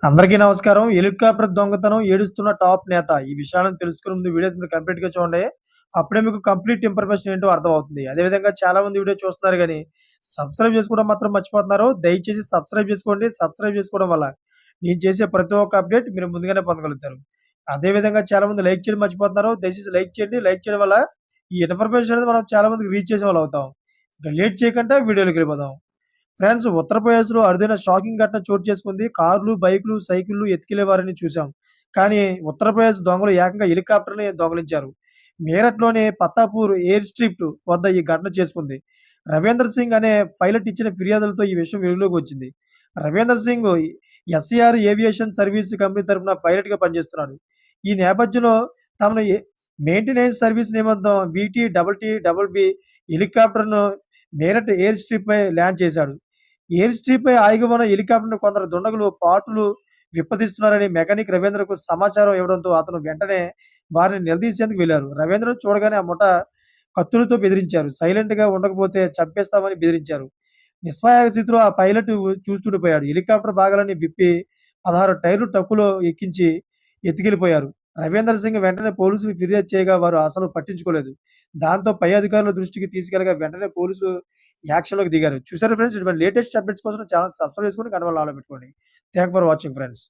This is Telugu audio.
అందరికీ నమస్కారం. హెలికాప్టర్ దొంగతనం ఏడుస్తున్న టాప్ నేత. ఈ విషయాలను తెలుసుకునే ముందు వీడియో మీరు కంప్లీట్‌గా చూడండి. అప్పుడే మీకు కంప్లీట్ ఇన్ఫర్మేషన్ ఏంటో అర్థమవుతుంది. అదేవిధంగా చాలామంది వీడియో చూస్తున్నారు గానీ, సబ్స్క్రైబ్ చేసుకోవడం మాత్రం మర్చిపోతున్నారు. దయచేసి సబ్స్క్రైబ్ చేసుకోండి. సబ్స్క్రైబ్ చేసుకోవడం వల్ల నేను చేసే ప్రతి ఒక్క అప్డేట్ మీరు ముందుగానే పొందగలుగుతారు. అదేవిధంగా చాలామంది లైక్ చేయడం మర్చిపోతున్నారు. దయచేసి లైక్ చేయండి. లైక్ చేయడం వల్ల ఈ ఇన్ఫర్మేషన్ అనేది మనం చాలా మందికి రీచ్ చేసేవాళ్ళం అవుతాం. ఇక లేట్ చేయకుండా వీడియోలోకెళ్ళిపోదాం. ఫ్రాన్స్ ఉత్తరప్రదేశ్‌లో అరుదైన షాకింగ్ ఘటన చోటు చేసుకుంది. కార్లు, బైకులు, సైకిళ్లు ఎత్తుకెళ్లేవారిని చూశాం. కానీ ఉత్తరప్రదేశ్ దొంగలు ఏకంగా హెలికాప్టర్‌ని దొంగిలించారు. మీరట్‌లోని పత్తాపూర్ ఎయిర్ స్ట్రిప్ వద్ద ఈ ఘటన చేసుకుంది. రవీందర్ సింగ్ అనే పైలట్ ఇచ్చిన ఫిర్యాదులతో ఈ విషయం వెలుగులోకి వచ్చింది. Ravinder Singh SCR aviation service company తరపున పైలట్‌గా పనిచేస్తున్నాడు. ఈ నేపథ్యంలో తమను మెయింటెనెన్స్ సర్వీస్ నిమిత్తం వీటీ-డబుల్-టీ-డబుల్-బీ హెలికాప్టర్‌ను మీరట్ ఎయిర్ స్ట్రిప్పై ల్యాండ్ చేశాడు. ఎయిర్ స్ట్రిప్పై ఆగి ఉన్న హెలికాప్టర్‌ను కొందరు దుండగులు పార్టులు విప్పదీస్తున్నారని మెకానిక్ రవీంద్రకు సమాచారం ఇవ్వడంతో అతను వెంటనే వారిని నిలదీసేందుకు వెళ్లారు. రవీంద్రను చూడగానే ఆ ముఠ కత్తులతో బెదిరించారు. సైలెంట్‌గా ఉండకపోతే చంపేస్తామని బెదిరించారు. నిస్సహాయ స్థితిలో ఆ పైలట్ చూస్తుండిపోయాడు. హెలికాప్టర్ భాగాలన్నీ విప్పి 16 టైర్లు ట్రక్కులో ఎక్కించి ఎత్తుకెళ్లిపోయారు. రవీందర్ సింగ్ వెంటనే పోలీసులకు ఫిర్యాదు చేయగా వారు అసలు పట్టించుకోలేదు. దాంతో పై అధికారుల దృష్టికి తీసుకెళ్లగా వెంటనే పోలీసులు యాక్షన్‌లోకి దిగారు. చూసారా ఫ్రెండ్స్, ఇటువంటి లేటెస్ట్ అప్డేట్స్ కోసం ఛానెల్ సబ్స్క్రైబ్ చేసుకొని గంట ఆన్‌లో పెట్టుకోండి. Thank for watching friends.